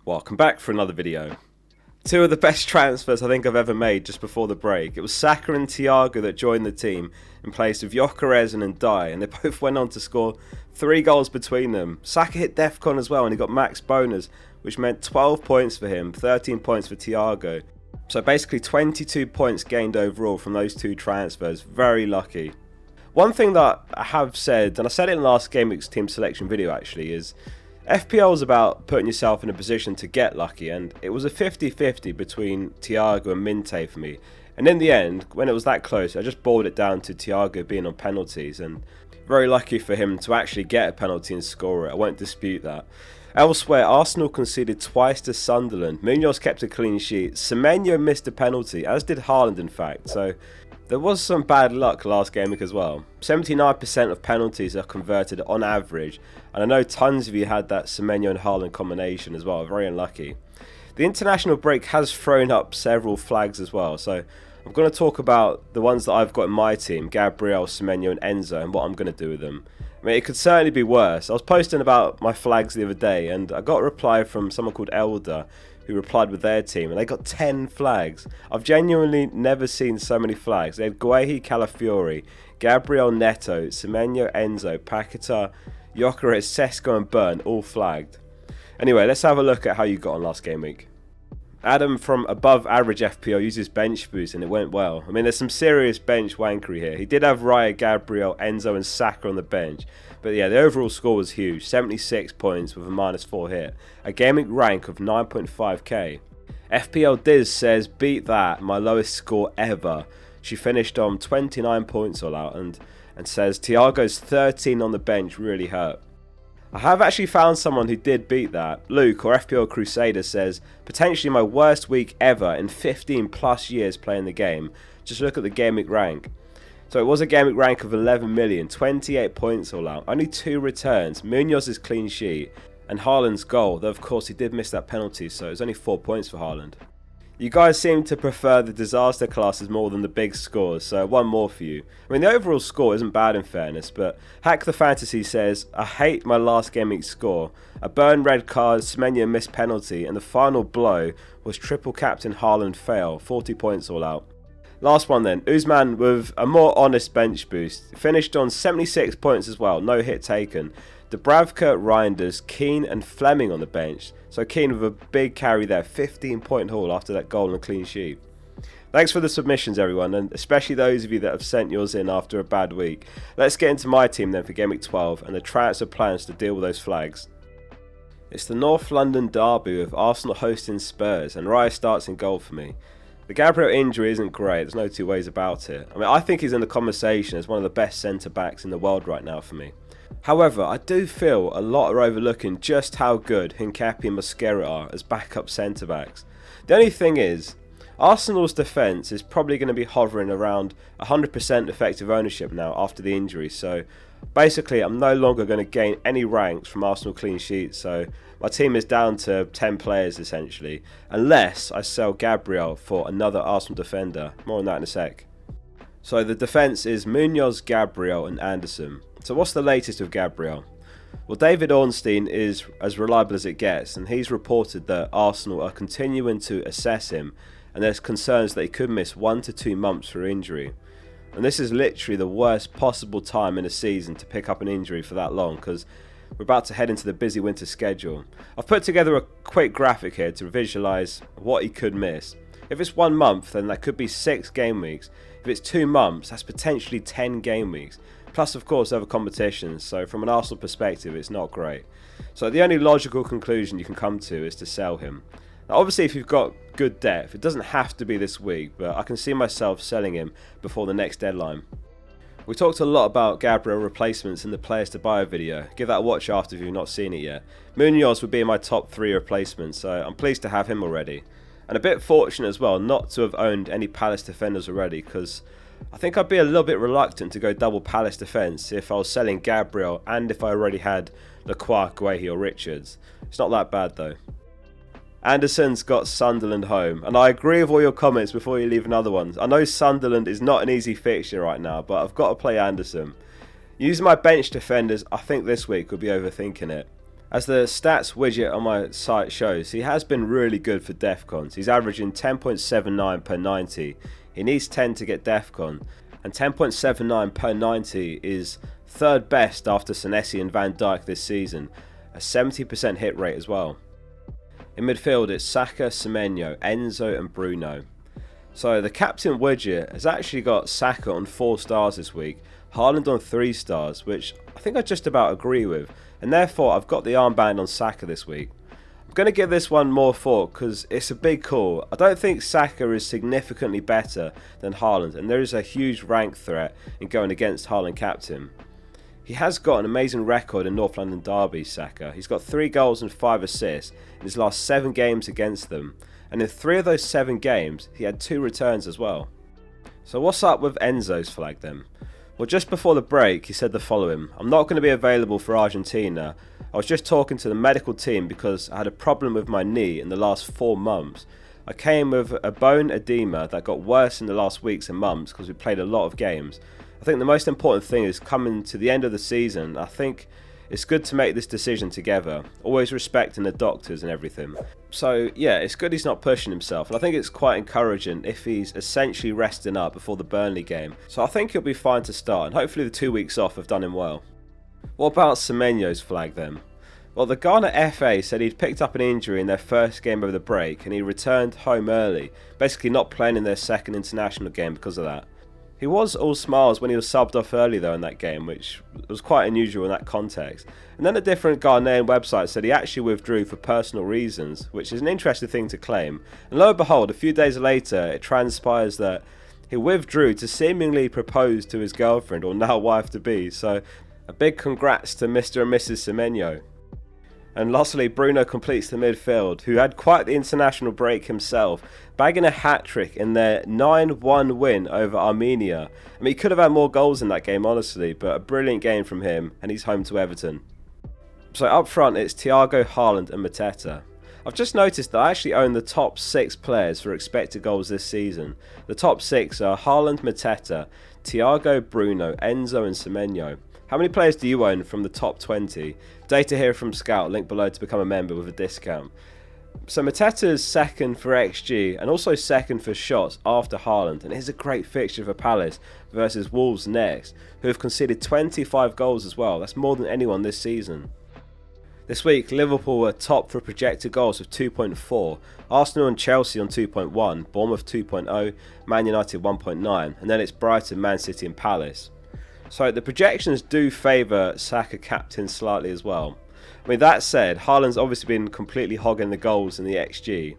Welcome back for another video. Two of the best transfers I think I've ever made just before the break. It was Saka and Thiago that joined the team in place of Gyökeres and Ndai, and they both went on to score 3 goals between them. Saka hit DEFCON as well and he got max bonus, which meant 12 points for him, 13 points for Thiago. So basically 22 points gained overall from those two transfers. Very lucky. One thing that I have said, and I said it in last Gameweek's team selection video actually, is FPL is about putting yourself in a position to get lucky, and it was a 50-50 between Thiago and Minte for me. And in the end, when it was that close, I just boiled it down to Thiago being on penalties, and very lucky for him to actually get a penalty and score it. I won't dispute that. Elsewhere, Arsenal conceded twice to Sunderland. Munoz kept a clean sheet. Semenyo missed a penalty, as did Haaland in fact. So there was some bad luck last game week as well. 79% of penalties are converted on average, and I know tons of you had that Semenyo and Haaland combination as well. Very unlucky. The international break has thrown up several flags as well, so I'm going to talk about the ones that I've got in my team, Gabriel, Semenyo and Enzo, and what I'm going to do with them. I mean, it could certainly be worse. I was posting about my flags the other day, and I got a reply from someone called Elder, who replied with their team, and they got 10 flags. I've genuinely never seen so many flags. They had Guehi, Calafiori, Gabriel, Neto, Semenyo, Enzo, Paquetá, Gyökeres, Sesko and Burn, all flagged. Anyway, let's have a look at how you got on last game week. Adam from above average FPL uses bench boost and it went well. I mean, there's some serious bench wankery here. He did have Raya, Gabriel, Enzo and Saka on the bench. But yeah, the overall score was huge. 76 points with a -4 hit. A gaming rank of 9.5k. FPL Diz says, beat that, my lowest score ever. She finished on 29 points all out and says Thiago's 13 on the bench really hurt. I have actually found someone who did beat that. Luke, or FPL Crusader, says, potentially my worst week ever in 15 plus years playing the game. Just look at the Gameweek rank. So it was a Gameweek rank of 11 million, 28 points all out, only 2 returns, Munoz's clean sheet, and Haaland's goal, though of course he did miss that penalty, so it was only 4 points for Haaland. You guys seem to prefer the disaster classes more than the big scores, so one more for you. I mean, the overall score isn't bad in fairness, but Hack the Fantasy says, I hate my last game week score. A burn red card, Semenyo missed penalty, and the final blow was triple captain Haaland fail, 40 points all out. Last one then, Osman with a more honest bench boost. Finished on 76 points as well, no hit taken. Dubravka, Reinders, Keane and Fleming on the bench. So Keane with a big carry there, 15 point haul after that goal and a clean sheet. Thanks for the submissions everyone, and especially those of you that have sent yours in after a bad week. Let's get into my team then for Gameweek 12 and the transfer plans to deal with those flags. It's the North London derby with Arsenal hosting Spurs, and Raya starts in goal for me. The Gabriel injury isn't great, there's no two ways about it. I mean, I think he's in the conversation as one of the best centre backs in the world right now for me. However, I do feel a lot are overlooking just how good Hincapié and Mosquera are as backup centre backs. The only thing is, Arsenal's defence is probably going to be hovering around 100% effective ownership now after the injury, so basically I'm no longer going to gain any ranks from Arsenal clean sheets, so my team is down to 10 players essentially, unless I sell Gabriel for another Arsenal defender. More on that in a sec. So the defence is Munoz, Gabriel and Anderson. So what's the latest with Gabriel? Well, David Ornstein is as reliable as it gets, and he's reported that Arsenal are continuing to assess him, and there's concerns that he could miss 1 to 2 months for injury. And this is literally the worst possible time in a season to pick up an injury for that long, because we're about to head into the busy winter schedule. I've put together a quick graphic here to visualise what he could miss. If it's 1 month, then that could be 6 game weeks. If it's 2 months, that's potentially 10 game weeks. Plus, of course, other competitions, so from an Arsenal perspective, it's not great. So the only logical conclusion you can come to is to sell him. Now, obviously, if you've got good depth, it doesn't have to be this week, but I can see myself selling him before the next deadline. We talked a lot about Gabriel replacements in the players to buy video. Give that a watch after if you've not seen it yet. Munoz would be in my top 3 replacements, so I'm pleased to have him already. And a bit fortunate as well not to have owned any Palace defenders already, because I think I'd be a little bit reluctant to go double Palace defence if I was selling Gabriel and if I already had Låbakk, Guehi or Richards. It's not that bad though. Anderson's got Sunderland home, and I agree with all your comments before you leave another one. I know Sunderland is not an easy fixture right now, but I've got to play Anderson. Using my bench defenders, I think this week would be overthinking it. As the stats widget on my site shows, he has been really good for defcons. He's averaging 10.79 per 90. He needs 10 to get defcon, and 10.79 per 90 is third best after Senesi and Van Dijk this season, a 70% hit rate as well. In midfield it's Saka, Semenyo, Enzo and Bruno. So the captain widget has actually got Saka on 4 stars this week, Haaland on 3 stars, which I think I just about agree with, and therefore I've got the armband on Saka this week. I'm going to give this one more thought because it's a big call. I don't think Saka is significantly better than Haaland, and there is a huge rank threat in going against Haaland captain. He has got an amazing record in North London derbies, Saka. He's got 3 goals and 5 assists in his last 7 games against them, and in 3 of those 7 games he had 2 returns as well. So what's up with Enzo's flag then? Well, just before the break he said the following: "I'm not going to be available for Argentina. I was just talking to the medical team because I had a problem with my knee in the last 4 months. I came with a bone edema that got worse in the last weeks and months because we played a lot of games. I think the most important thing is coming to the end of the season. I think it's good to make this decision together, always respecting the doctors and everything." So yeah, it's good he's not pushing himself, and I think it's quite encouraging if he's essentially resting up before the Burnley game. So I think he'll be fine to start, and hopefully the 2 weeks off have done him well. What about Semenyo's flag then? Well, the Ghana FA said he'd picked up an injury in their first game over the break and he returned home early, basically not playing in their second international game because of that. He was all smiles when he was subbed off early though in that game, which was quite unusual in that context. And then a different Ghanaian website said he actually withdrew for personal reasons, which is an interesting thing to claim. And lo and behold, a few days later it transpires that he withdrew to seemingly propose to his girlfriend, or now wife-to-be. So a big congrats to Mr. and Mrs. Semenyo. And lastly, Bruno completes the midfield, who had quite the international break himself, bagging a hat-trick in their 9-1 win over Armenia. I mean, he could have had more goals in that game, honestly, but a brilliant game from him, and he's home to Everton. So up front, it's Thiago, Haaland and Mateta. I've just noticed that I actually own the top 6 players for expected goals this season. The top 6 are Haaland, Mateta, Thiago, Bruno, Enzo and Semenyo. How many players do you own from the top 20? Data here from Scout, link below to become a member with a discount. So Mateta's second for XG and also second for shots after Haaland, and here's a great fixture for Palace versus Wolves next, who have conceded 25 goals as well. That's more than anyone this season. This week Liverpool were top for projected goals with 2.4, Arsenal and Chelsea on 2.1, Bournemouth 2.0, Man United 1.9, and then it's Brighton, Man City and Palace. So the projections do favour Saka captain slightly as well. I mean, that said, Haaland's obviously been completely hogging the goals in the XG.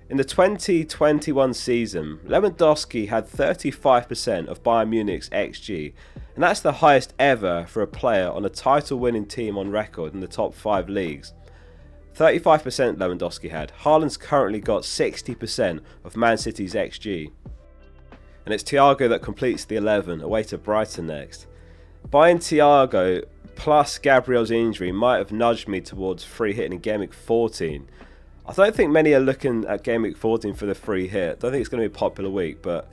In the 2021 season, Lewandowski had 35% of Bayern Munich's XG, and that's the highest ever for a player on a title-winning team on record in the top 5 leagues. 35% Lewandowski had. Haaland's currently got 60% of Man City's XG. And it's Thiago that completes the 11, away to Brighton next. Buying Thiago plus Gabriel's injury might have nudged me towards free hitting in Gameweek 14. I don't think many are looking at Gameweek 14 for the free hit. I don't think it's going to be a popular week, but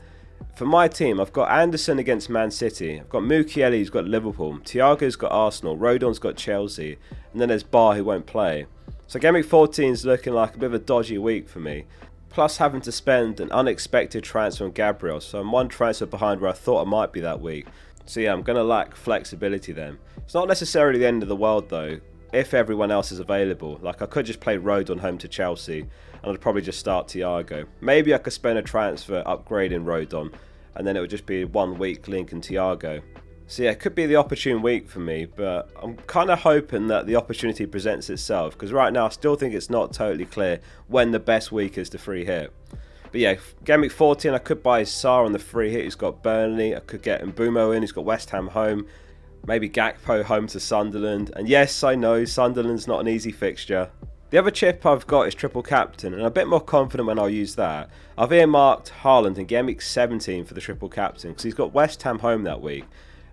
for my team, I've got Anderson against Man City. I've got Mukiele who's got Liverpool. Thiago's got Arsenal. Rodon's got Chelsea. And then there's Bar who won't play. So Gameweek 14 is looking like a bit of a dodgy week for me. Plus having to spend an unexpected transfer on Gabriel, so I'm one transfer behind where I thought I might be that week. So yeah, I'm going to lack flexibility then. It's not necessarily the end of the world though, if everyone else is available. Like I could just play Rodon home to Chelsea, and I'd probably just start Thiago. Maybe I could spend a transfer upgrading Rodon, and then it would just be 1 week Link and Thiago. So yeah, it could be the opportune week for me, but I'm kind of hoping that the opportunity presents itself, because right now I still think it's not totally clear when the best week is to free hit. But yeah, Gameweek 14 I could buy Sarr on the free hit, who's got Burnley. I could get Mbumo in, who's got West Ham home. Maybe Gakpo home to Sunderland. And yes, I know Sunderland's not an easy fixture. The other chip I've got is triple captain, and I'm a bit more confident when I'll use that. I've earmarked Haaland in Gameweek 17 for the triple captain, because he's got West Ham home that week.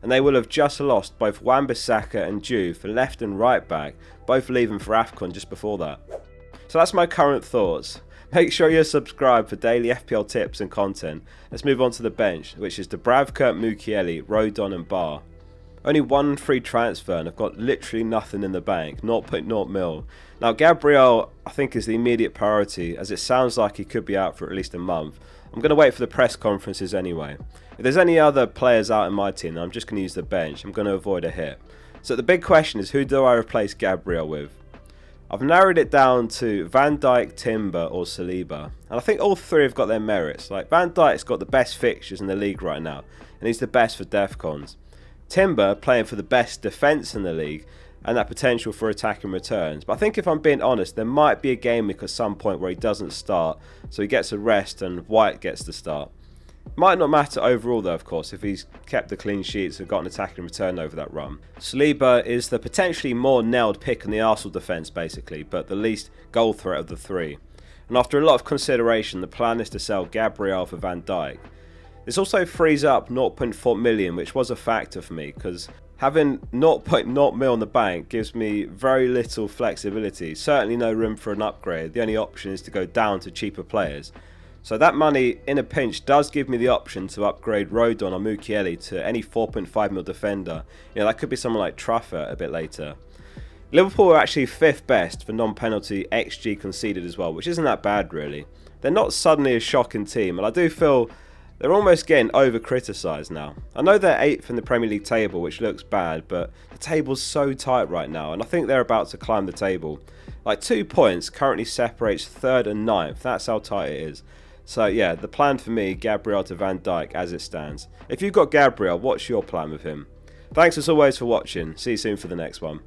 And they will have just lost both Wan-Bissaka and Juve for left and right back, both leaving for AFCON just before that. So that's my current thoughts. Make sure you're subscribed for daily FPL tips and content. Let's move on to the bench, which is Dubravka, Mukiele, Rodon and Bar. Only one free transfer and I've got literally nothing in the bank, 0.0 mil. Now Gabriel I think is the immediate priority, as it sounds like he could be out for at least a month. I'm going to wait for the press conferences anyway. If there's any other players out in my team, I'm just going to use the bench. I'm going to avoid a hit. So the big question is, who do I replace Gabriel with? I've narrowed it down to Van Dijk, Timber or Saliba. And I think all three have got their merits. Like Van Dijk's got the best fixtures in the league right now, and he's the best for DEFCONs. Timber playing for the best defence in the league and that potential for attacking returns. But I think if I'm being honest, there might be a game week at some point where he doesn't start, so he gets a rest and White gets the start. Might not matter overall though, of course, if he's kept the clean sheets and got an attacking return over that run. Saliba is the potentially more nailed pick in the Arsenal defence basically, but the least goal threat of the three. And after a lot of consideration, the plan is to sell Gabriel for Van Dijk. This also frees up 0.4 million, which was a factor for me, because having 0.0 mil in the bank gives me very little flexibility. Certainly no room for an upgrade. The only option is to go down to cheaper players. So that money in a pinch does give me the option to upgrade Rodon or Mukiele to any 4.5 mil defender. You know, that could be someone like Truffert a bit later. Liverpool are actually 5th best for non-penalty XG conceded as well, which isn't that bad really. They're not suddenly a shocking team, and I do feel they're almost getting over-criticised now. I know they're 8th in the Premier League table, which looks bad, but the table's so tight right now, and I think they're about to climb the table. Like 2 points currently separates 3rd and 9th, that's how tight it is. So yeah, the plan for me, Gabriel to Van Dijk as it stands. If you've got Gabriel, what's your plan with him? Thanks as always for watching, see you soon for the next one.